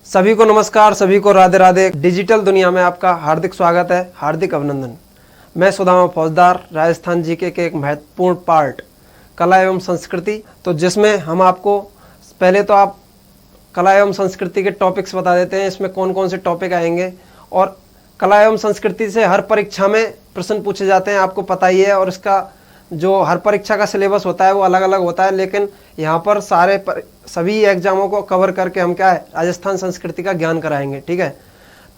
सभी को नमस्कार, सभी को राधे राधे। डिजिटल दुनिया में आपका हार्दिक स्वागत है, हार्दिक अभिनंदन। मैं सुदामा फौजदार, राजस्थान जीके के एक महत्वपूर्ण पार्ट कला एवं संस्कृति, तो जिसमें हम आपको पहले तो आप कला एवं संस्कृति के टॉपिक्स बता देते हैं, इसमें कौन कौन से टॉपिक आएंगे। और कला एवं संस्कृति से हर परीक्षा में प्रश्न पूछे जाते हैं, आपको पता ही है। और इसका जो हर परीक्षा का सिलेबस होता है वो अलग अलग होता है, लेकिन यहाँ पर सभी एग्जामों को कवर करके हम क्या है, राजस्थान संस्कृति का ज्ञान कराएंगे। ठीक है,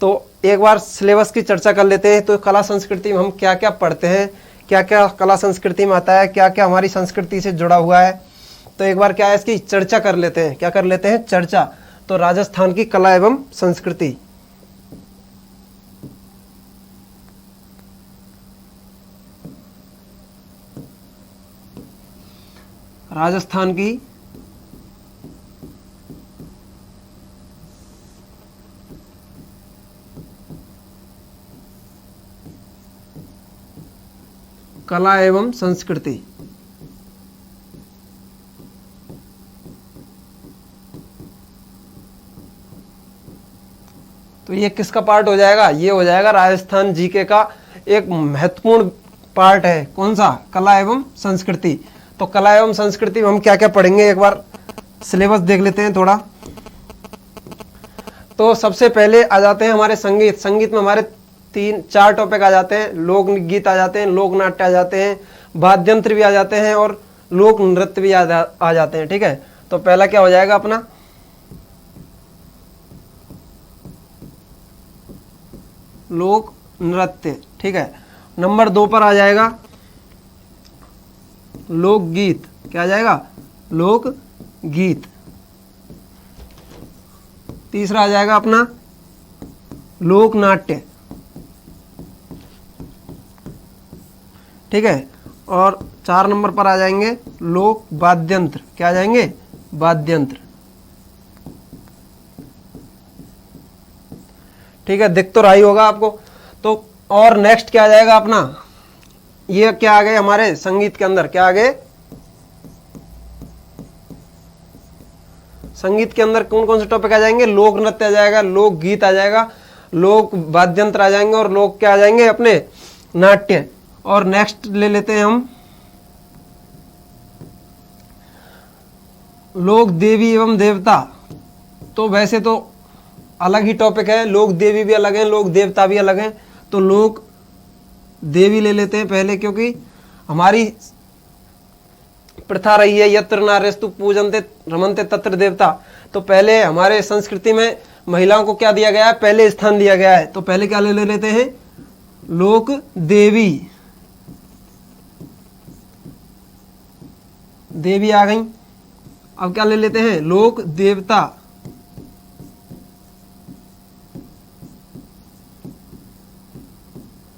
तो एक बार सिलेबस की चर्चा कर लेते हैं। तो कला संस्कृति में हम क्या क्या पढ़ते हैं, क्या क्या कला संस्कृति में आता है, क्या क्या हमारी संस्कृति से जुड़ा हुआ है। तो एक बार क्या है, इसकी चर्चा कर लेते हैं। क्या कर लेते हैं? चर्चा। तो राजस्थान की कला एवं संस्कृति, राजस्थान की कला एवं संस्कृति। तो ये किसका पार्ट हो जाएगा? ये हो जाएगा राजस्थान जीके का एक महत्वपूर्ण पार्ट है। कौन सा? कला एवं संस्कृति। तो कला एवं संस्कृति में हम क्या क्या पढ़ेंगे, एक बार सिलेबस देख लेते हैं थोड़ा। तो सबसे पहले आ जाते हैं हमारे संगीत। संगीत में हमारे 3-4 टॉपिक आ जाते हैं। लोक गीत आ जाते हैं, लोक नाट्य आ जाते हैं, वाद्य यंत्र भी आ जाते हैं और लोक नृत्य भी आ जाते हैं। ठीक है, तो पहला क्या हो जाएगा अपना लोक नृत्य। ठीक है, नंबर 2 पर आ जाएगा लोकगीत। क्या आ जाएगा? लोक गीत। तीसरा आ जाएगा अपना लोक नाट्य। ठीक है, और 4 नंबर पर आ जाएंगे लोक वाद्यंत्र। क्या आ जाएंगे? वाद्यंत्र। ठीक है, दिख तो रहा ही होगा आपको। तो और नेक्स्ट क्या आ जाएगा अपना, ये क्या आ गए हमारे संगीत के अंदर? क्या आ गए? संगीत के अंदर कौन कौन से टॉपिक आ जाएंगे? लोक नृत्य आ जाएगा, लोक गीत आ जाएगा, लोक वाद्यंत्र आ जाएंगे और लोक क्या आ जाएंगे अपने? नाट्य। और नेक्स्ट ले लेते हैं हम लोक देवी एवं देवता। तो वैसे तो अलग ही टॉपिक है, लोक देवी भी अलग है, लोक देवता भी अलग है। तो लोक देवी ले लेते हैं पहले, क्योंकि हमारी प्रथा रही है यत्र नार्यस्तु पूजन्ते रमन्ते तत्र देवता। तो पहले हमारे संस्कृति में महिलाओं को क्या दिया गया है? पहले स्थान दिया गया है। तो पहले क्या ले लेते हैं? लोक देवी। देवी आ गई। अब क्या ले लेते हैं? लोक देवता।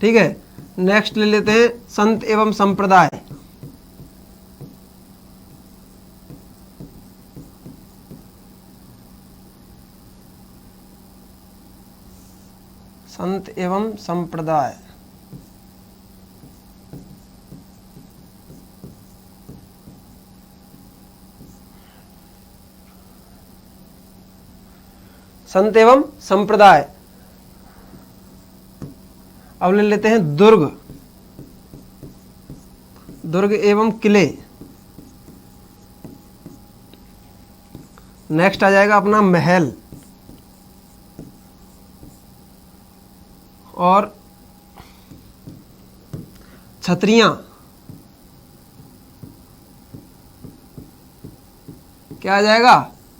ठीक है, नेक्स्ट ले लेते हैं संत एवं संप्रदाय। संत एवं संप्रदाय। संत एवं संप्रदाय। अब ले लेते हैं दुर्ग। दुर्ग एवं किले। नेक्स्ट आ जाएगा अपना महल और छतरियां। क्या आ जाएगा?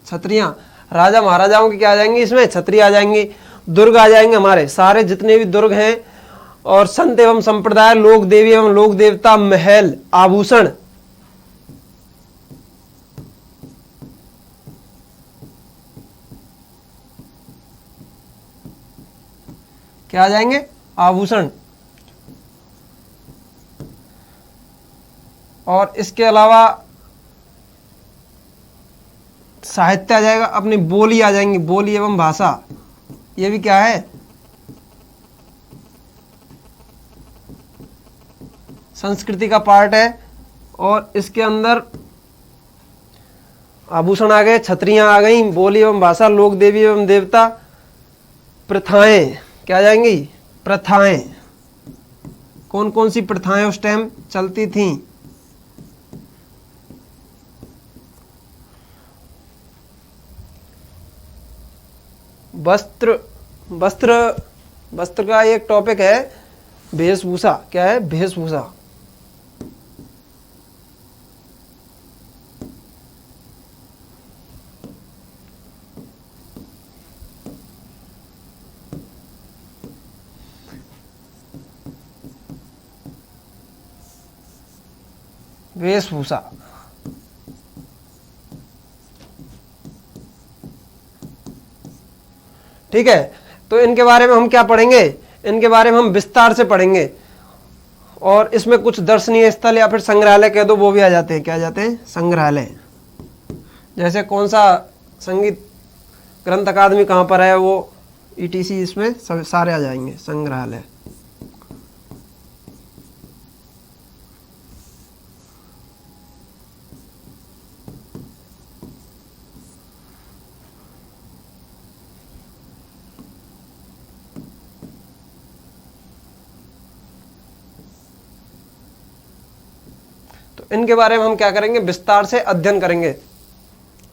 छतरियां। राजा महाराजाओं की क्या आ जाएंगी इसमें? छतरी आ जाएंगी। दुर्ग आ जाएंगे हमारे सारे जितने भी दुर्ग हैं। और संत एवं संप्रदाय, लोक देवी एवं लोक देवता, महल, आभूषण। क्या आ जाएंगे? आभूषण। और इसके अलावा साहित्य आ जाएगा, अपनी बोली आ जाएंगी, बोली एवं भाषा। ये भी क्या है? संस्कृति का पार्ट है। और इसके अंदर आभूषण आ गए, छतरियां आ गई, बोली एवं भाषा, लोक देवी एवं देवता, प्रथाएं क्या आ जाएंगी, प्रथाएं। कौन कौन सी प्रथाएं उस टाइम चलती थीं? वस्त्र, वस्त्र, वस्त्र का एक टॉपिक है वेशभूषा। क्या है? वेशभूषा। वेशभूषा। ठीक है, तो इनके बारे में हम क्या पढ़ेंगे? इनके बारे में हम विस्तार से पढ़ेंगे। और इसमें कुछ दर्शनीय स्थल या फिर संग्रहालय कह दो वो भी आ जाते हैं। क्या आ जाते हैं? संग्रहालय। जैसे कौन सा संगीत ग्रंथ अकादमी कहाँ पर है, वो ईटीसी, इसमें सारे आ जाएंगे संग्रहालय। इनके बारे में हम क्या करेंगे? विस्तार से अध्ययन करेंगे।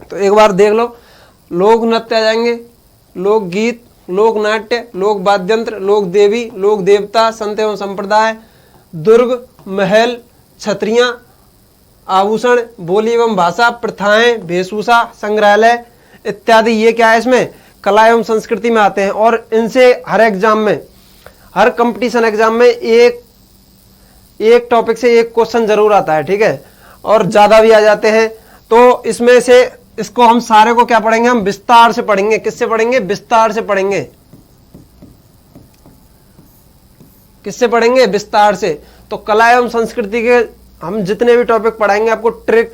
तो एक बार देख लो, लोक नृत्य आ जाएंगे, लोक गीत, लोक नाट्य, लोक वाद्यंत्र, लोक देवी, लोक देवता, संत एवं संप्रदाय, दुर्ग, महल, छतरियां, आभूषण, बोली एवं भाषा, प्रथाएं, वेशभूषा, संग्रहालय इत्यादि। ये क्या है? इसमें कला एवं संस्कृति में आते हैं। और इनसे हर एग्जाम में, हर कंपटीशन एग्जाम में एक टॉपिक से एक क्वेश्चन जरूर आता है। ठीक है, और ज्यादा भी आ जाते हैं। तो इसमें से इसको हम सारे को क्या पढ़ेंगे? हम विस्तार से पढ़ेंगे। किससे पढ़ेंगे? विस्तार से पढ़ेंगे। किससे पढ़ेंगे? विस्तार से। तो कला एवं संस्कृति के हम जितने भी टॉपिक पढ़ाएंगे आपको ट्रिक,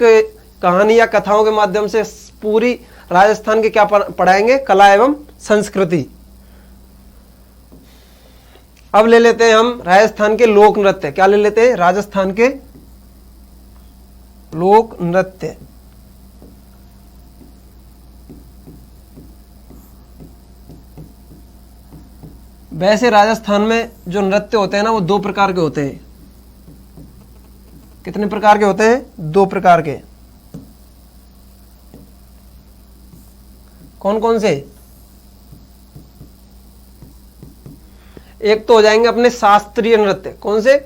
कहानी या कथाओं के माध्यम से पूरी राजस्थान के क्या पढ़ाएंगे? कला एवं संस्कृति। अब ले लेते हैं हम राजस्थान के लोक नृत्य। क्या ले लेते हैं? राजस्थान के लोक नृत्य। वैसे राजस्थान में जो नृत्य होते हैं ना, वो दो प्रकार के होते हैं। कितने प्रकार के होते हैं? दो प्रकार के। कौन कौन से? एक तो हो जाएंगे अपने शास्त्रीय नृत्य। कौन से?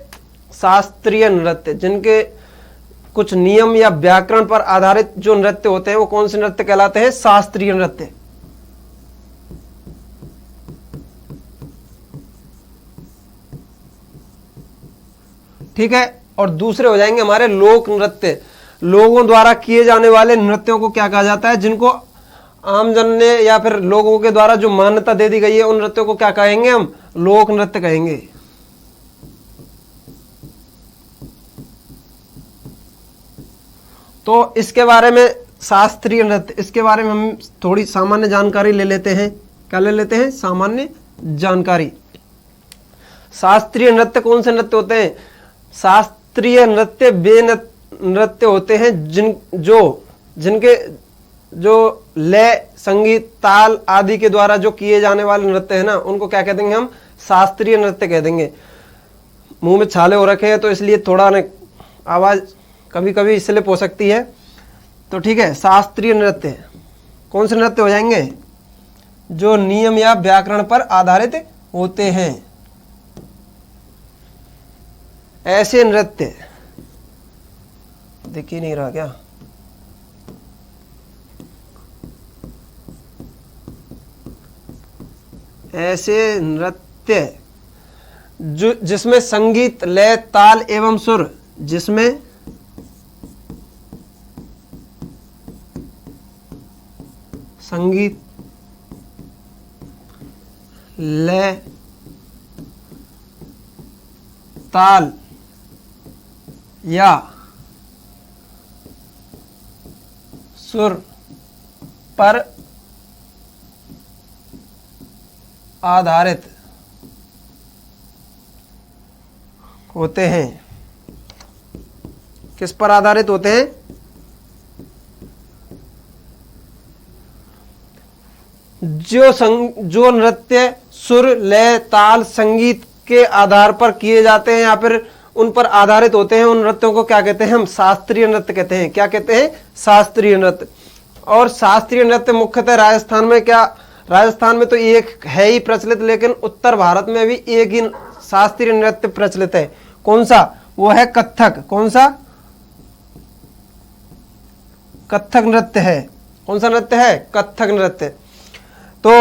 शास्त्रीय नृत्य, जिनके कुछ नियम या व्याकरण पर आधारित जो नृत्य होते हैं वो कौन से नृत्य कहलाते हैं? शास्त्रीय नृत्य। ठीक है, और दूसरे हो जाएंगे हमारे लोक नृत्य। लोगों द्वारा किए जाने वाले नृत्यों को क्या कहा जाता है? जिनको आमजन ने या फिर लोगों के द्वारा जो मान्यता दे दी गई है, उन नृत्यों को क्या कहेंगे? हम लोक नृत्य कहेंगे। तो इसके बारे में शास्त्रीय नृत्य, इसके बारे में हम थोड़ी सामान्य जानकारी ले लेते हैं। क्या ले लेते हैं? सामान्य जानकारी। शास्त्रीय नृत्य कौन से नृत्य होते हैं? शास्त्रीय नृत्य वे नृत्य होते हैं जिनके जो लय, संगीत, ताल आदि के द्वारा जो किए जाने वाले नृत्य है ना, उनको क्या कह देंगे? हम शास्त्रीय नृत्य कह देंगे। मुंह में छाले हो रखे हैं तो इसलिए थोड़ा आवाज कभी कभी स्लिप हो सकती है। तो ठीक है, शास्त्रीय नृत्य कौन से नृत्य हो जाएंगे? जो नियम या व्याकरण पर आधारित होते हैं। ऐसे नृत्य दिख ही नहीं रहा क्या? ऐसे नृत्य जिसमें संगीत, लय, ताल एवं सुर, जिसमें संगीत, लय, ताल या सुर पर आधारित होते हैं। किस पर आधारित होते हैं? जो नृत्य सुर, लय, ताल, संगीत के आधार पर किए जाते हैं या फिर उन पर आधारित होते हैं, उन नृत्यों को क्या कहते हैं? हम शास्त्रीय नृत्य कहते हैं। क्या कहते हैं? शास्त्रीय नृत्य। और शास्त्रीय नृत्य मुख्यतः राजस्थान में, क्या राजस्थान में तो एक है ही प्रचलित, लेकिन उत्तर भारत में भी एक ही शास्त्रीय नृत्य प्रचलित है। कौन सा? वो है कथक। कौन सा? कथक नृत्य है। कौन सा नृत्य है? कथक नृत्य। तो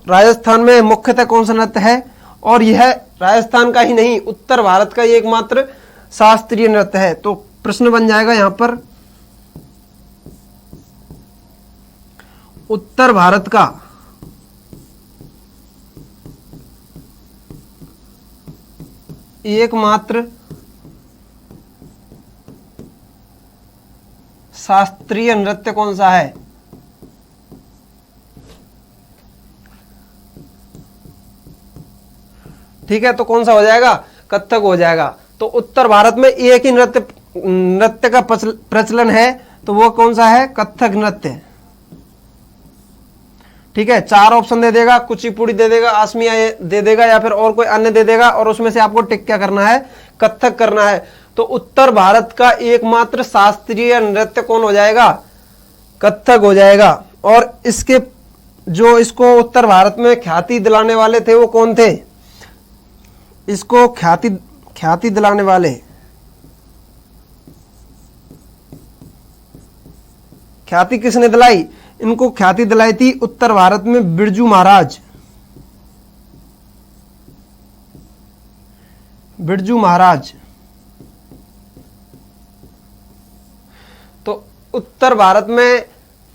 राजस्थान में मुख्यतः कौन सा नृत्य है? और यह राजस्थान का ही नहीं, उत्तर भारत का एकमात्र शास्त्रीय नृत्य है। तो प्रश्न बन जाएगा यहां पर, उत्तर भारत का एकमात्र शास्त्रीय नृत्य कौन सा है? ठीक है, तो कौन सा हो जाएगा? कथक हो जाएगा। तो उत्तर भारत में एक ही नृत्य का प्रचलन है, तो वो कौन सा है? कथक नृत्य। ठीक है, 4 ऑप्शन दे देगा, कुचिपुड़ी दे देगा, आसमिया दे देगा, या फिर और कोई अन्य दे देगा, और उसमें से आपको टिक क्या करना है? कथक करना है। तो उत्तर भारत का एकमात्र शास्त्रीय नृत्य कौन हो जाएगा? कथक हो जाएगा। और इसके जो इसको उत्तर भारत में ख्याति दिलाने वाले थे वो कौन थे? इसको ख्याति दिलाने वाले, ख्याति किसने दिलाई? इनको ख्याति दिलाई थी उत्तर भारत में बिरजू महाराज। बिरजू महाराज। तो उत्तर भारत में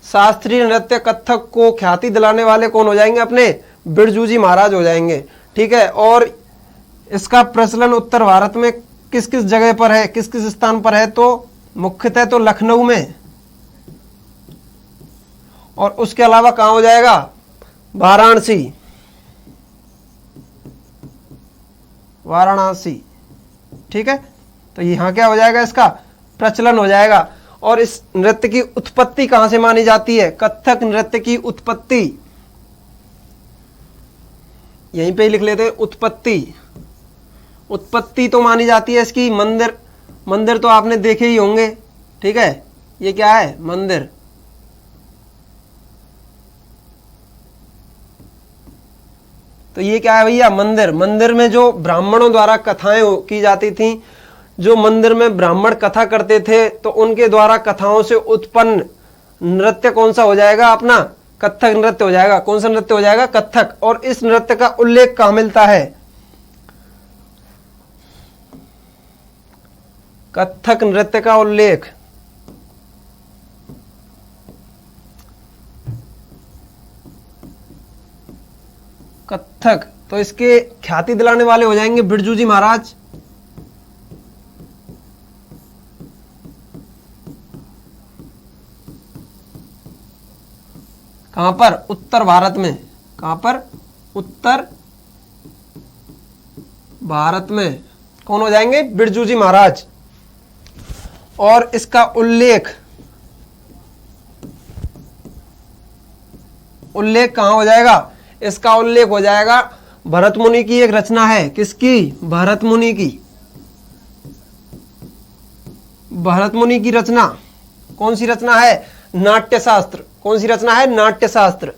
शास्त्रीय नृत्य कथक को ख्याति दिलाने वाले कौन हो जाएंगे? अपने बिरजू जी महाराज हो जाएंगे। ठीक है, और इसका प्रचलन उत्तर भारत में किस किस जगह पर है, किस किस स्थान पर है? तो मुख्यतः तो लखनऊ में, और उसके अलावा कहां हो जाएगा? वाराणसी। वाराणसी। ठीक है, तो यहां क्या हो जाएगा? इसका प्रचलन हो जाएगा। और इस नृत्य की उत्पत्ति कहां से मानी जाती है? कथक नृत्य की उत्पत्ति यहीं पे ही लिख लेते हैं, उत्पत्ति। उत्पत्ति तो मानी जाती है इसकी मंदिर तो आपने देखे ही होंगे। ठीक है, ये क्या है? मंदिर। तो ये क्या है भैया? मंदिर। मंदिर में जो ब्राह्मणों द्वारा कथाएं की जाती थी, जो मंदिर में ब्राह्मण कथा करते थे, तो उनके द्वारा कथाओं से उत्पन्न नृत्य कौन सा हो जाएगा? अपना कथक नृत्य हो जाएगा। कौन सा नृत्य हो जाएगा? कथक। और इस नृत्य का उल्लेख कहां मिलता है? कथक नृत्य का उल्लेख कथक, तो इसके ख्याति दिलाने वाले हो जाएंगे बिरजू जी महाराज। कहां पर? उत्तर भारत में। कहां पर? उत्तर भारत में कौन हो जाएंगे? बिरजू जी महाराज। और इसका उल्लेख कहां हो जाएगा? इसका उल्लेख हो जाएगा भरत मुनि की एक रचना है। किसकी? भरत मुनि की। भरत मुनि की रचना कौन सी रचना है? नाट्यशास्त्र। कौन सी रचना है? नाट्यशास्त्र।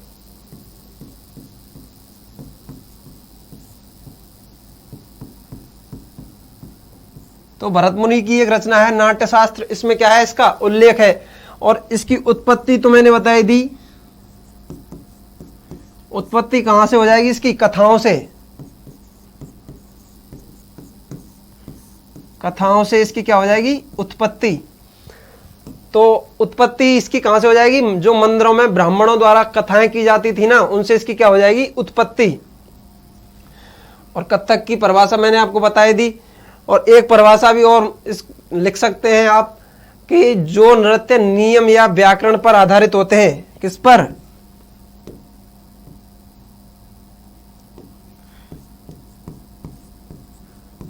तो भरत मुनि की एक रचना है नाट्यशास्त्र, इसमें क्या है? इसका उल्लेख है। और इसकी उत्पत्ति तो मैंने बताई दी। उत्पत्ति कहां से हो जाएगी इसकी? कथाओं से। कथाओं से इसकी क्या हो जाएगी? उत्पत्ति। तो उत्पत्ति इसकी कहां से हो जाएगी? जो मंदिरों में ब्राह्मणों द्वारा कथाएं की जाती थी ना, उनसे इसकी क्या हो जाएगी? उत्पत्ति। और कथक की परिभाषा मैंने आपको बताई दी। और एक परिभाषा भी और लिख सकते हैं आप कि जो नृत्य नियम या व्याकरण पर आधारित होते हैं। किस पर?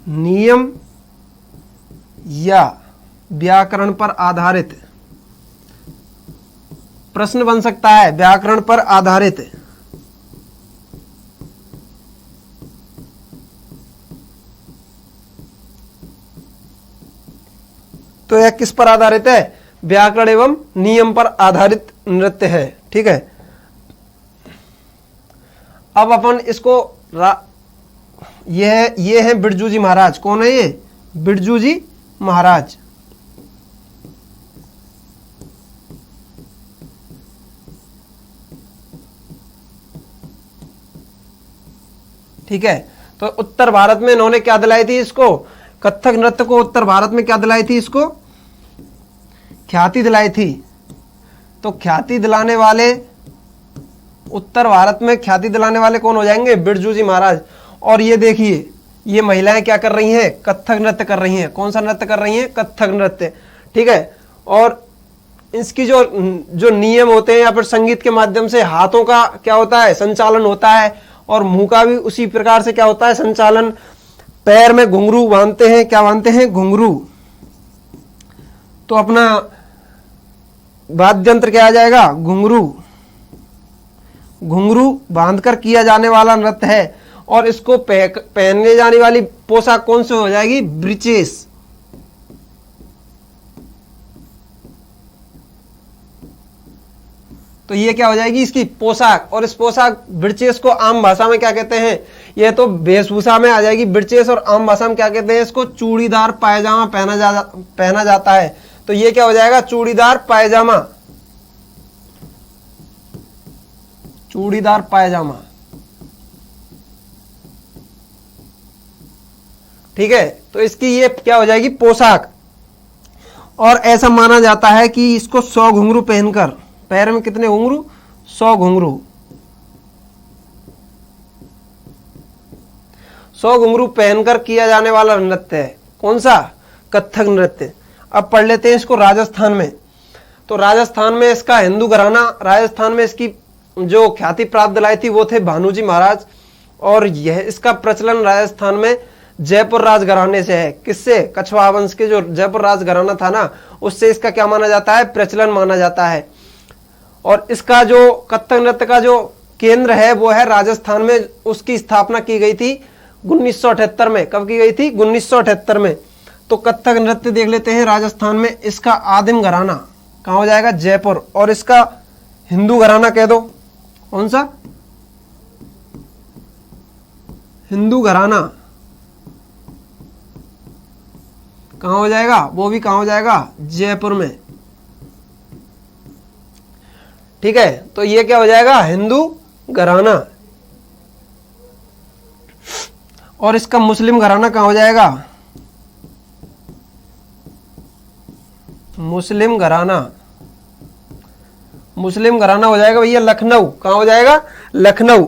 नियम या व्याकरण पर आधारित। प्रश्न बन सकता है व्याकरण पर आधारित। यह किस पर आधारित है? व्याकरण एवं नियम पर आधारित नृत्य है। ठीक है, अब अपन इसको ये है बिरजू जी महाराज। कौन है ये? बिरजू जी महाराज। ठीक है, तो उत्तर भारत में इन्होंने क्या दिलाई थी इसको? कथक नृत्य को उत्तर भारत में क्या दिलाई थी? इसको ख्याति दिलाई थी। तो ख्याति दिलाने वाले, उत्तर भारत में ख्याति दिलाने वाले कौन हो जाएंगे? बिरजू जी महाराज। और ये देखिए, ये महिलाएं क्या कर रही हैं? कथक नृत्य कर रही हैं। कौन सा नृत्य कर रही हैं? कथक नृत्य। ठीक है, और इसकी जो नियम होते हैं या फिर संगीत के माध्यम से हाथों का क्या होता है? संचालन होता है, और मुंह का भी उसी प्रकार से क्या होता है? संचालन। पैर में घुंघरू बांधते हैं। क्या बांधते हैं? घुंघरू। तो अपना वाद्य यंत्र क्या आ जाएगा? घुंघरू। घुंघरू बांधकर किया जाने वाला नृत्य है। और इसको पहनने जाने वाली पोशाक कौन सी हो जाएगी? ब्रीचेस। तो ये क्या हो जाएगी? इसकी पोशाक। और इस पोशाक ब्रीचेस को आम भाषा में क्या कहते हैं? ये तो वेशभूषा में आ जाएगी ब्रीचेस, और आम भाषा में क्या कहते हैं? इसको चूड़ीदार पायजामा पहना जाता है। तो ये क्या हो जाएगा? चूड़ीदार पायजामा। चूड़ीदार पायजामा। ठीक है, तो इसकी ये क्या हो जाएगी? पोशाक। और ऐसा माना जाता है कि इसको 100 घुंघरू पहनकर, पैर में कितने घुंघरू? 100 घुंघरू। 100 घुंघरू पहनकर किया जाने वाला नृत्य है। कौन सा? कथक नृत्य। अब पढ़ लेते हैं इसको राजस्थान में। तो राजस्थान में इसका हिंदू घराना, राजस्थान में इसकी जो ख्याति प्राप्त दिलाई थी वो थे भानुजी महाराज। और यह इसका प्रचलन राजस्थान में जयपुर राजघराने से है। किससे? कछवाहा वंश के जो जयपुर राजघराना था ना, उससे इसका क्या माना जाता है? प्रचलन माना जाता है। और इसका जो कथक नृत्य का जो केंद्र है वो है राजस्थान में। उसकी स्थापना की गई थी 1978 में। कब की गई थी? 1978 में। तो कथक नृत्य देख लेते हैं राजस्थान में। इसका आदिम घराना कहाँ हो जाएगा? जयपुर। और इसका हिंदू घराना कह दो। कौन सा? हिंदू घराना कहाँ हो जाएगा? वो भी कहाँ हो जाएगा? जयपुर में। ठीक है, तो ये क्या हो जाएगा? हिंदू घराना। और इसका मुस्लिम घराना कहाँ हो जाएगा? मुस्लिम घराना। मुस्लिम घराना हो जाएगा भैया लखनऊ। कहाँ हो जाएगा? लखनऊ।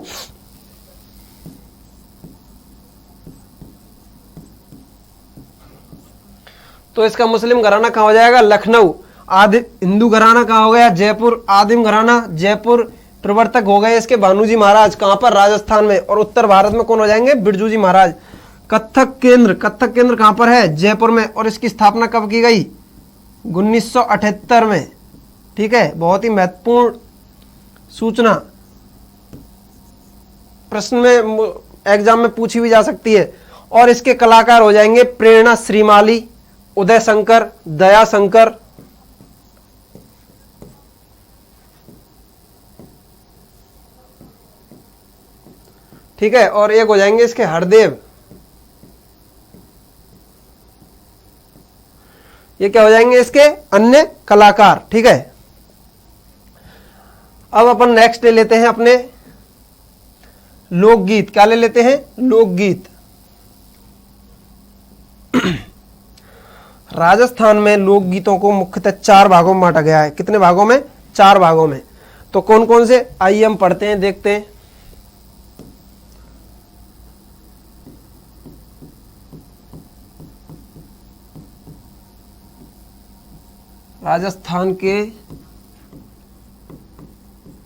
तो इसका मुस्लिम घराना कहाँ हो जाएगा? लखनऊ। आदि हिंदू घराना कहाँ हो गया? जयपुर। आदिम घराना जयपुर। प्रवर्तक हो गए इसके भानुजी महाराज। कहाँ पर? राजस्थान में। और उत्तर भारत में कौन हो जाएंगे? बिरजू जी महाराज। कथक केंद्र कहाँ पर है? जयपुर में। और इसकी स्थापना कब की गई? 1978 में। ठीक है, बहुत ही महत्वपूर्ण सूचना, प्रश्न में एग्जाम में पूछी भी जा सकती है। और इसके कलाकार हो जाएंगे प्रेरणा श्रीमाली, उदय शंकर, दया शंकर। ठीक है, और एक हो जाएंगे इसके हरदेव। ये क्या हो जाएंगे? इसके अन्य कलाकार। ठीक है, अब अपन नेक्स्ट ले लेते हैं अपने लोकगीत। क्या ले लेते हैं? लोकगीत। राजस्थान में लोकगीतों को मुख्यतः 4 भागों में बांटा गया है। कितने भागों में? 4 भागों में। तो कौन कौन से? आइए हम पढ़ते हैं, देखते हैं। राजस्थान के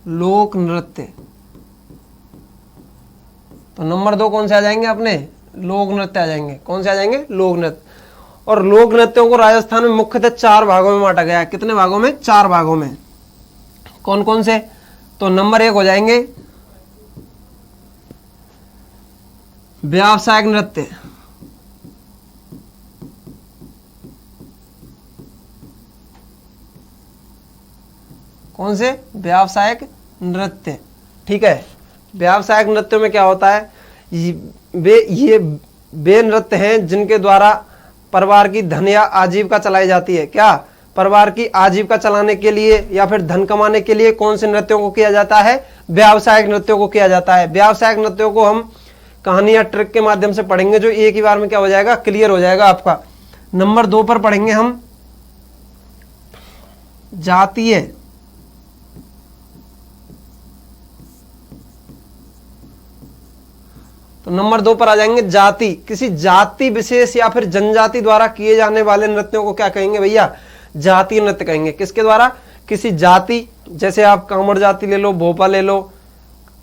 लोक नृत्य। तो नंबर 2 कौन से आ जाएंगे अपने? लोक नृत्य आ जाएंगे। कौन से आ जाएंगे? लोक नृत्य। और लोक नृत्यों को राजस्थान में मुख्यतः 4 भागों में बांटा गया है। कितने भागों में? 4 भागों में। कौन कौन से? तो नंबर 1 हो जाएंगे व्यावसायिक नृत्य। कौन से? व्यावसायिक नृत्य। ठीक है, व्यावसायिक नृत्यों में क्या होता है, ये वे नृत्य हैं जिनके द्वारा परिवार की धन या आजीविका चलाई जाती है। क्या? परिवार की आजीविका चलाने के लिए या फिर धन कमाने के लिए कौन से नृत्यों को किया जाता है? व्यावसायिक नृत्यों को किया जाता है। व्यावसायिक नृत्यों को हम कहानी या ट्रिक के माध्यम से पढ़ेंगे, जो एक ही बार में क्या हो जाएगा, क्लियर हो जाएगा आपका। नंबर 2 पर पढ़ेंगे हम जातीय तो नंबर 2 पर आ जाएंगे जाति। किसी जाति विशेष या फिर जनजाति द्वारा किए जाने वाले नृत्यों को क्या कहेंगे भैया? जातीय नृत्य कहेंगे। किसके द्वारा? किसी जाति, जैसे आप कांवड़ जाति ले लो, भोपा ले लो,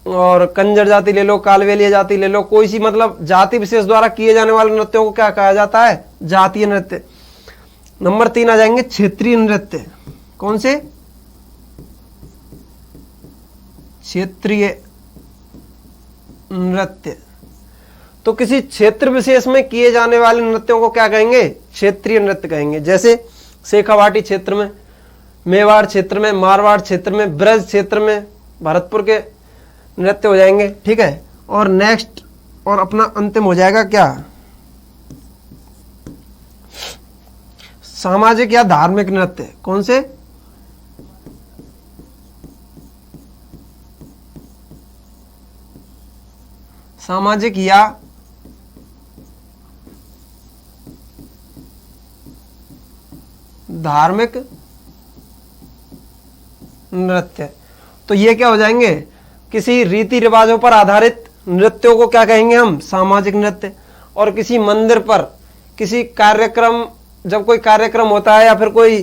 और कंजर जाति ले लो, कालवेलिया जाति ले लो, कोई सी मतलब जाति विशेष द्वारा किए जाने वाले नृत्यों को क्या कहा जाता है? जातीय नृत्य। नंबर 3 आ जाएंगे क्षेत्रीय नृत्य। कौन से? क्षेत्रीय नृत्य। तो किसी क्षेत्र विशेष में किए जाने वाले नृत्यों को क्या कहेंगे? क्षेत्रीय नृत्य कहेंगे। जैसे शेखावाटी क्षेत्र में, मेवाड़ क्षेत्र में, मारवाड़ क्षेत्र में, ब्रज क्षेत्र में, भरतपुर के नृत्य हो जाएंगे। ठीक है, और नेक्स्ट और अपना अंतिम हो जाएगा क्या? सामाजिक या धार्मिक नृत्य। कौन से? सामाजिक या धार्मिक नृत्य। तो ये क्या हो जाएंगे? किसी रीति रिवाजों पर आधारित नृत्यों को क्या कहेंगे हम? सामाजिक नृत्य। और किसी मंदिर पर किसी कार्यक्रम, जब कोई कार्यक्रम होता है या फिर कोई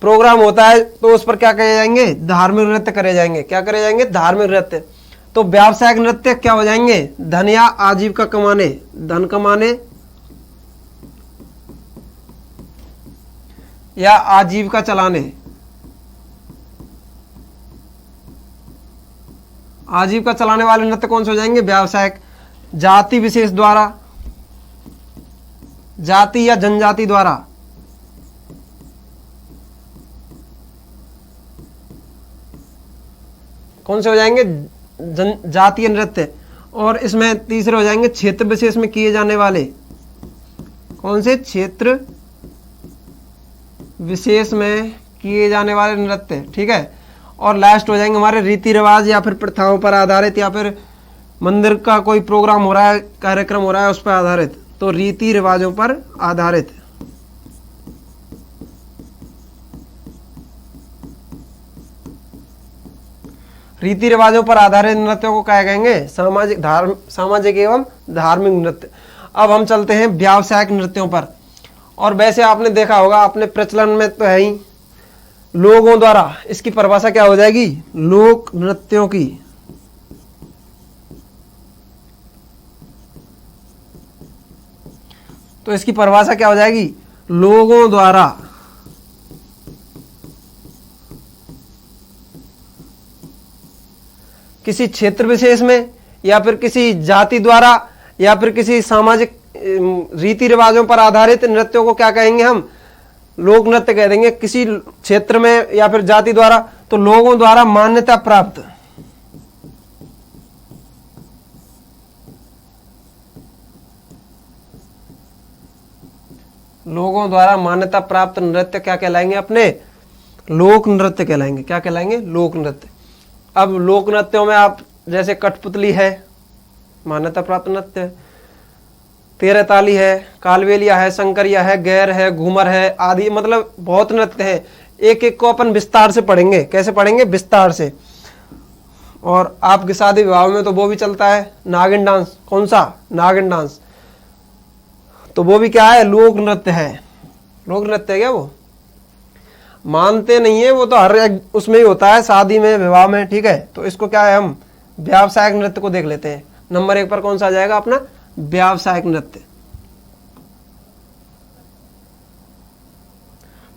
प्रोग्राम होता है तो उस पर क्या करे जाएंगे? धार्मिक नृत्य करे जाएंगे। क्या करे जाएंगे? धार्मिक नृत्य। तो व्यावसायिक नृत्य क्या हो जाएंगे? धन या आजीविका कमाने, धन कमाने या आजीविका चलाने, आजीविका चलाने वाले नृत्य कौन से हो जाएंगे? व्यावसायिक। जाति विशेष द्वारा, जाति या जनजाति द्वारा कौन से हो जाएंगे? जातीय नृत्य। और इसमें तीसरे हो जाएंगे क्षेत्र विशेष में किए जाने वाले। कौन से? क्षेत्र विशेष में किए जाने वाले नृत्य। ठीक है, और लास्ट हो जाएंगे हमारे रीति रिवाज या फिर प्रथाओं पर आधारित, या फिर मंदिर का कोई प्रोग्राम हो रहा है, कार्यक्रम हो रहा है, उस पर आधारित। तो रीति रिवाजों पर आधारित। रीति रिवाजों पर आधारित नृत्यों को क्या कहेंगे? सामाजिक एवं धार्मिक नृत्य। अब हम चलते हैं व्यावसायिक नृत्यों पर। और वैसे आपने देखा होगा, अपने प्रचलन में तो है ही, लोगों द्वारा, इसकी परिभाषा क्या हो जाएगी? लोक नृत्यों की। तो इसकी परिभाषा क्या हो जाएगी? लोगों द्वारा किसी क्षेत्र विशेष में या फिर किसी जाति द्वारा या फिर किसी सामाजिक रीति रिवाजों पर आधारित नृत्यों को क्या कहेंगे हम? लोक नृत्य कह देंगे। किसी क्षेत्र में या फिर जाति द्वारा, तो लोगों द्वारा मान्यता प्राप्त, लोगों द्वारा मान्यता प्राप्त नृत्य क्या कहलाएंगे? अपने लोक नृत्य कहलाएंगे। क्या कहलाएंगे? लोक नृत्य। अब लोक नृत्यों में आप जैसे कठपुतली है, मान्यता प्राप्त नृत्य, तेरह ताली है, कालवेलिया है, शंकरिया है, गैर है, घूमर है आदि, मतलब बहुत नृत्य है। एक एक को अपन विस्तार से पढ़ेंगे। कैसे पढ़ेंगे? विस्तार से। और आपके शादी विवाह में तो वो भी चलता है, नागिन डांस। कौन सा? नागिन डांस। तो वो भी क्या है? लोक नृत्य है। लोक नृत्य है क्या? वो मानते नहीं है, वो तो हर एक उसमें ही होता है, शादी में, विवाह में। ठीक है, तो इसको क्या है, हम व्यावसायिक नृत्य को देख लेते हैं। नंबर 1 पर कौन सा आ जाएगा? अपना व्यावसायिक नृत्य।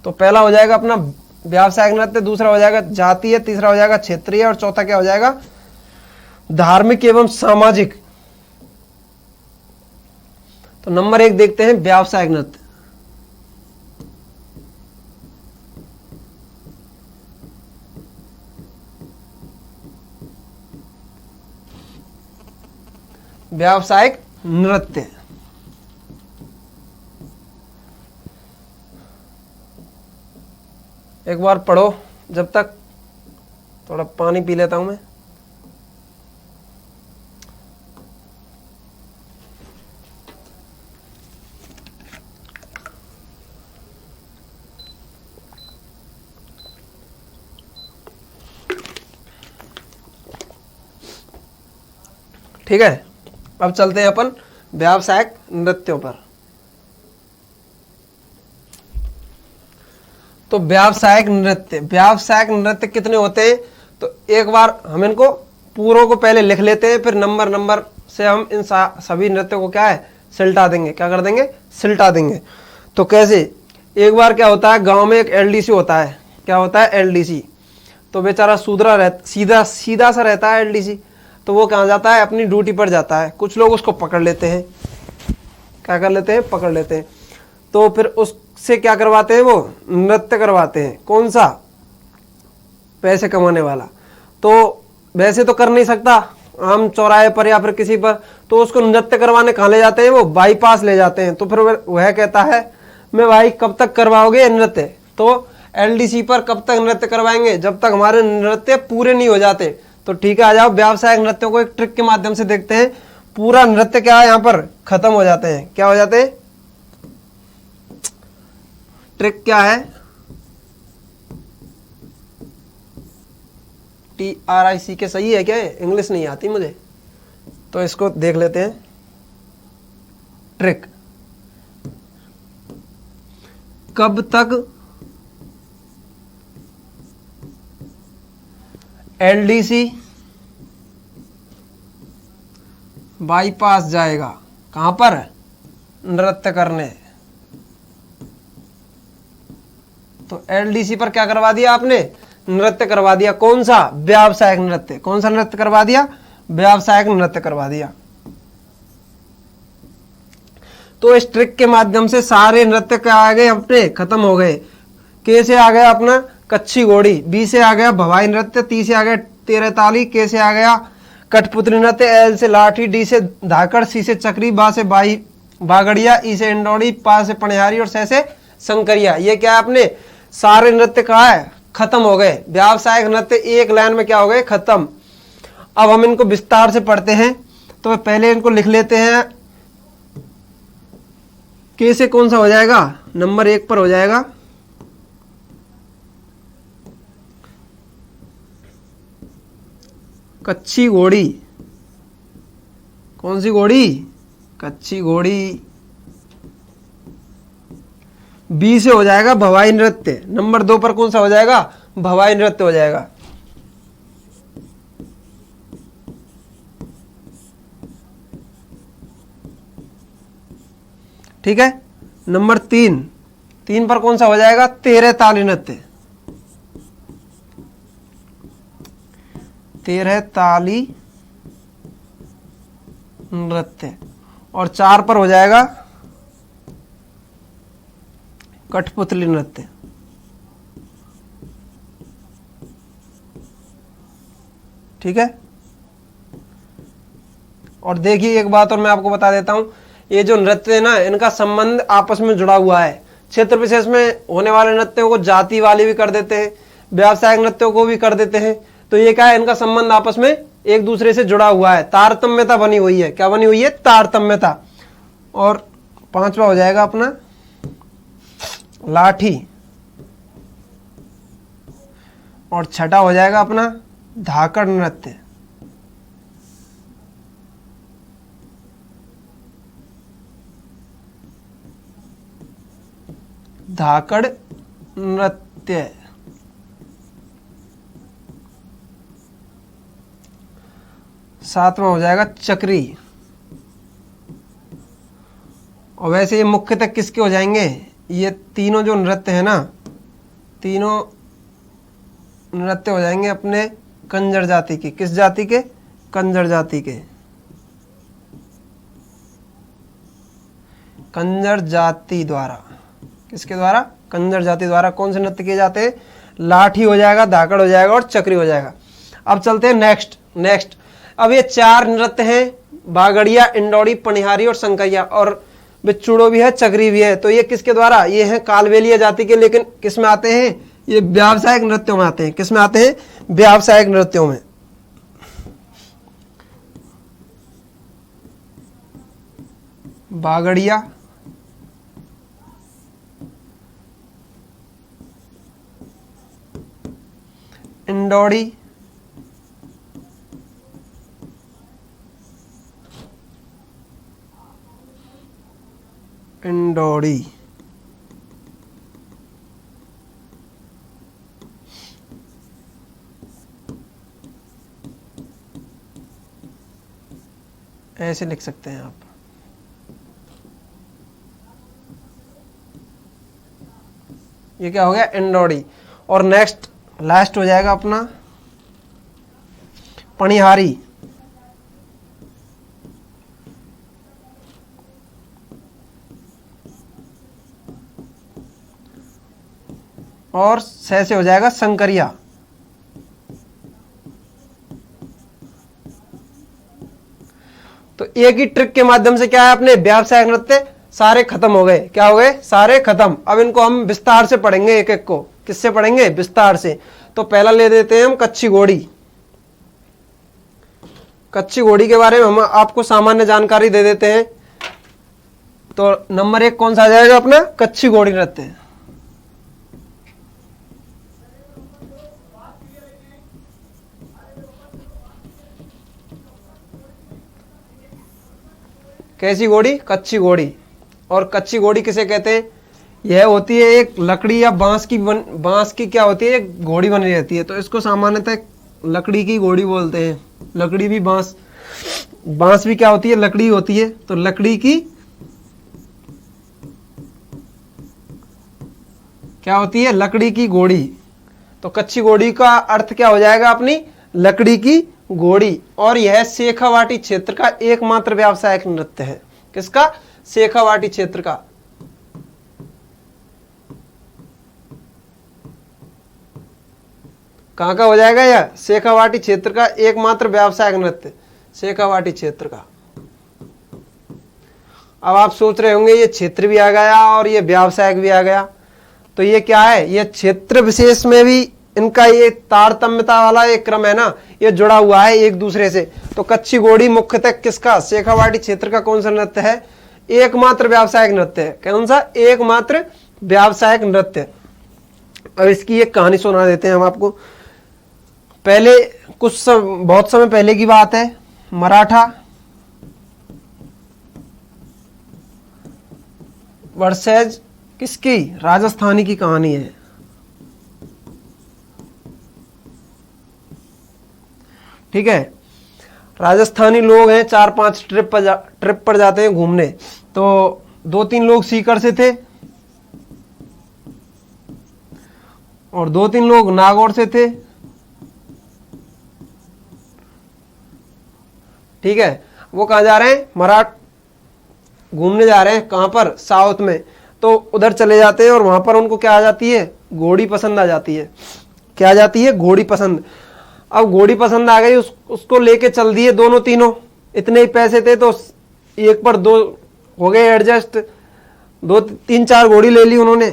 तो पहला हो जाएगा अपना व्यावसायिक नृत्य, दूसरा हो जाएगा जातीय, तीसरा हो जाएगा क्षेत्रीय, और चौथा क्या हो जाएगा? धार्मिक एवं सामाजिक। तो नंबर 1 देखते हैं व्यावसायिक नृत्य। व्यावसायिक नृत्य। एक बार पढ़ो, जब तक थोड़ा पानी पी लेता हूं मैं। ठीक है, अब चलते हैं अपन व्यावसायिक नृत्यों पर। तो व्यावसायिक नृत्य कितने होते हैं? तो एक बार हम इनको पूरों को पहले लिख लेते हैं, फिर नंबर नंबर से हम इन सभी नृत्यों को क्या है, सिलटा देंगे। क्या कर देंगे? सिलटा देंगे। तो कैसे? एक बार क्या होता है, गांव में एक एलडीसी होता है। क्या होता है? एलडीसी। तो बेचारा सूदरा सीधा सा रहता है एलडीसी। तो वो कहाँ जाता है? अपनी ड्यूटी पर जाता है। कुछ लोग उसको पकड़ लेते हैं। क्या कर लेते हैं? पकड़ लेते हैं। तो फिर उससे क्या करवाते हैं? वो नृत्य करवाते हैं। कौन सा? पैसे कमाने वाला। तो वैसे तो कर नहीं सकता आम चौराहे पर या फिर किसी पर, तो उसको नृत्य करवाने कहाँ ले जाते हैं? वो बाईपास ले जाते हैं। तो फिर वह कहता है, मैं भाई कब तक करवाओगे नृत्य? तो एलडीसी पर कब तक नृत्य करवाएंगे? जब तक हमारे नृत्य पूरे नहीं हो जाते। तो ठीक है, आ जाओ व्यावसायिक नृत्यों को एक ट्रिक के माध्यम से देखते हैं। पूरा नृत्य क्या है यहाँ पर खत्म हो जाते हैं। क्या हो जाते हैं? ट्रिक क्या है? TRIC सही है क्या? इंग्लिश नहीं आती मुझे, तो इसको देख लेते हैं। ट्रिक, कब तक एलडीसी बाईपास जाएगा? कहां पर? नृत्य करने। तो एलडीसी पर क्या करवा दिया आपने? नृत्य करवा दिया। कौन सा? व्यावसायिक नृत्य। कौन सा नृत्य करवा दिया? व्यावसायिक नृत्य करवा दिया। तो इस ट्रिक के माध्यम से सारे नृत्य क्या आ गए अपने? खत्म हो गए। के से आ गया अपना कच्ची घोड़ी, बी से आ गया भवाई नृत्य, ती से आ गया तेरह ताली, के से आ गया कठपुतली नृत्य, एल से लाठी, डी से धाकड़, सी से चक्री, बा से बागड़िया, ई से इंडौड़ी, पा से पनिहारी और से शंकरिया। ये क्या है? अपने सारे नृत्य कहा है? खत्म हो गए। व्यावसायिक नृत्य एक लाइन में क्या हो गए? खत्म। अब हम इनको विस्तार से पढ़ते हैं। तो पहले इनको लिख लेते हैं। के से कौन सा हो जाएगा? नंबर 1 पर हो जाएगा कच्ची घोड़ी। कौन सी घोड़ी? कच्ची घोड़ी। बी से हो जाएगा भवाई नृत्य। नंबर 2 पर कौन सा हो जाएगा? भवाई नृत्य हो जाएगा। ठीक है। नंबर 3 पर कौन सा हो जाएगा? तेरह ताली नृत्य। तेरह ताली नृत्य। और 4 पर हो जाएगा कठपुतली नृत्य। ठीक है। और देखिए एक बात और मैं आपको बता देता हूं, ये जो नृत्य है ना, इनका संबंध आपस में जुड़ा हुआ है। क्षेत्र विशेष में होने वाले नृत्यों को जाति वाले भी कर देते हैं, व्यावसायिक नृत्यों को भी कर देते हैं। तो ये क्या है? इनका संबंध आपस में एक दूसरे से जुड़ा हुआ है, तारतम्यता बनी हुई है। क्या बनी हुई है? तारतम्यता। और 5वां हो जाएगा अपना लाठी। और 6ठा हो जाएगा अपना धाकड़ नृत्य। धाकड़ नृत्य। 7वां हो जाएगा चक्री। और वैसे ये मुख्यतः किसके हो जाएंगे? ये तीनों जो नृत्य है ना, तीनों नृत्य हो जाएंगे अपने कंजर जाति के। किस जाति के? कंजर जाति के। कंजर जाति द्वारा। किसके द्वारा? कंजर जाति द्वारा। कौन से नृत्य किए जाते हैं? लाठी हो जाएगा, धाकड़ हो जाएगा और चक्री हो जाएगा। अब चलते हैं नेक्स्ट। अब ये 4 नृत्य हैं बागड़िया, इंडौड़ी, पनिहारी और शंकरिया, और बिच्छुड़ो भी है, चगरी भी है। तो ये किसके द्वारा, ये है कालबेलिया जाति के, लेकिन किस में आते हैं, ये व्यावसायिक नृत्यों में आते हैं। किस में आते हैं, व्यावसायिक नृत्यों में। बागड़िया, इंडौड़ी, इंडौड़ी, ऐसे लिख सकते हैं आप। ये क्या हो गया, इंडौड़ी। और नेक्स्ट लास्ट हो जाएगा अपना पनिहारी। और से हो जाएगा शंकरिया। तो एक ही ट्रिक के माध्यम से क्या है, अपने व्यावसायिक नृत्य सारे खत्म हो गए। क्या हो गए, सारे खत्म। अब इनको हम विस्तार से पढ़ेंगे, एक एक को। किससे पढ़ेंगे, विस्तार से। तो पहला ले देते हैं हम कच्ची घोड़ी। कच्ची घोड़ी के बारे में हम आपको सामान्य जानकारी दे देते हैं। तो नंबर 1 कौन सा आ जाएगा अपना, कच्ची घोड़ी नृत्य। कैसी घोड़ी, कच्ची घोड़ी। और कच्ची घोड़ी किसे कहते हैं, यह होती है एक लकड़ी या बांस की क्या होती है, एक घोड़ी बनी रहती है। तो इसको सामान्यतः लकड़ी की घोड़ी बोलते हैं। लकड़ी भी बांस भी क्या होती है, लकड़ी होती है। तो लकड़ी की क्या होती है, लकड़ी की घोड़ी। तो कच्ची घोड़ी का अर्थ क्या हो जाएगा, अपनी लकड़ी की घोड़ी। और यह शेखावाटी क्षेत्र का एकमात्र व्यावसायिक नृत्य है। किसका, शेखावाटी क्षेत्र का। कहां का हो जाएगा यह, शेखावाटी क्षेत्र का एकमात्र व्यावसायिक नृत्य, शेखावाटी क्षेत्र का। अब आप सोच रहे होंगे ये क्षेत्र भी आ गया और ये व्यावसायिक भी आ गया, तो ये क्या है, ये क्षेत्र विशेष में भी इनका ये तारतम्यता वाला एक क्रम है ना, ये जुड़ा हुआ है एक दूसरे से। तो कच्ची घोड़ी मुख्यतः किसका, शेखावाटी क्षेत्र का कौन सा नृत्य है, एकमात्र व्यावसायिक नृत्य है। कौन सा, एकमात्र व्यावसायिक नृत्य। अब इसकी एक कहानी सुना देते हैं हम आपको। पहले बहुत समय पहले की बात है, मराठा वर्सेज किसकी, राजस्थानी की कहानी है। ठीक है, राजस्थानी लोग हैं, 4-5 ट्रिप पर जाते हैं घूमने। तो 2-3 लोग सीकर से थे और 2-3 लोग नागौर से थे। ठीक है, वो कहाँ जा रहे हैं, मराठ घूमने जा रहे हैं। कहाँ पर, साउथ में। तो उधर चले जाते हैं और वहां पर उनको क्या आ जाती है, घोड़ी पसंद आ जाती है। क्या आ जाती है, घोड़ी पसंद। अब घोड़ी पसंद आ गई, उसको लेके चल दिए दोनों तीनों। इतने ही पैसे थे तो एक पर 2 हो गए एडजस्ट, 2-3-4 घोड़ी ले ली उन्होंने।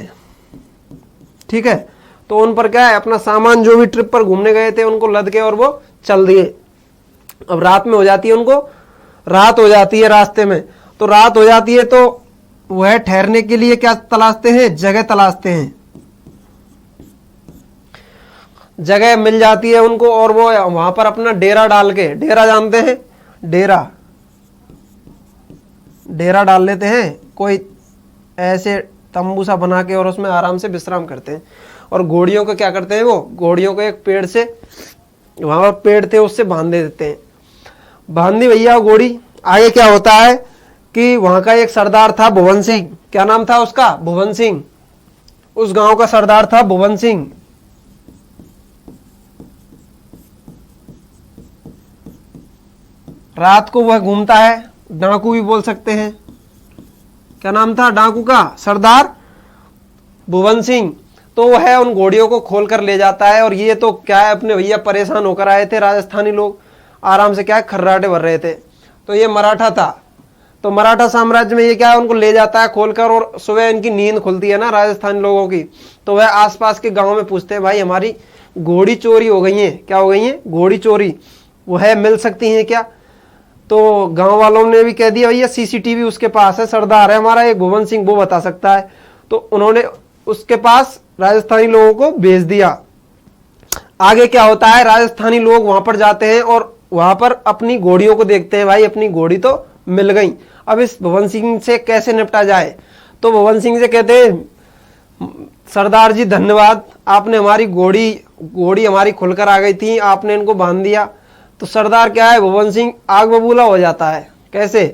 ठीक है, तो उन पर क्या है, अपना सामान जो भी ट्रिप पर घूमने गए थे उनको लद के और वो चल दिए। अब रात में हो जाती है, उनको रात हो जाती है रास्ते में। तो रात हो जाती है तो वह ठहरने के लिए क्या तलाशते हैं, जगह तलाशते हैं। जगह मिल जाती है उनको और वो वहां पर अपना डेरा डाल के, डेरा जानते हैं, डेरा डाल लेते हैं। कोई ऐसे तंबू सा बना के और उसमें आराम से विश्राम करते हैं। और घोड़ियों को क्या करते हैं, वो घोड़ियों को एक पेड़ से, वहां पर पेड़ थे उससे बांध देते हैं। बांध दी भैया घोड़ी। आगे क्या होता है कि वहां का एक सरदार था भुवन सिंह। क्या नाम था उसका, भुवन सिंह। उस गांव का सरदार था भुवन सिंह। रात को वह घूमता है, डाकू भी बोल सकते हैं। क्या नाम था डाकू का, सरदार भुवन सिंह। तो वह उन घोड़ियों को खोल कर ले जाता है। और ये तो क्या है, अपने भैया परेशान होकर आए थे राजस्थानी लोग, आराम से क्या है खर्राटे भर रहे थे। तो ये मराठा था। तो मराठा साम्राज्य में ये क्या है, उनको ले जाता है खोलकर, और सुबह इनकी नींद खुलती है ना राजस्थानी लोगों की, तो वह आसपास के गांव में पूछते हैं भाई हमारी घोड़ी चोरी हो गई है। क्या हो गई है? घोड़ी चोरी। वो है, मिल सकती है क्या? तो गांव वालों ने भी कह दिया भैया सीसीटीवी उसके पास है, सरदार है हमारा एक भुवन सिंह, वो बता सकता है। तो उन्होंने उसके पास राजस्थानी लोगों को भेज दिया। आगे क्या होता है, राजस्थानी लोग वहां पर जाते हैं और वहां पर अपनी घोड़ियों को देखते हैं, भाई अपनी घोड़ी तो मिल गई, अब इस भुवन सिंह से कैसे निपटा जाए। तो भुवन सिंह से कहते हैं सरदार जी धन्यवाद, आपने हमारी घोड़ी हमारी खुलकर आ गई थी, आपने इनको बांध दिया। तो सरदार क्या है, भुवन सिंह आग बबूला हो जाता है। कैसे?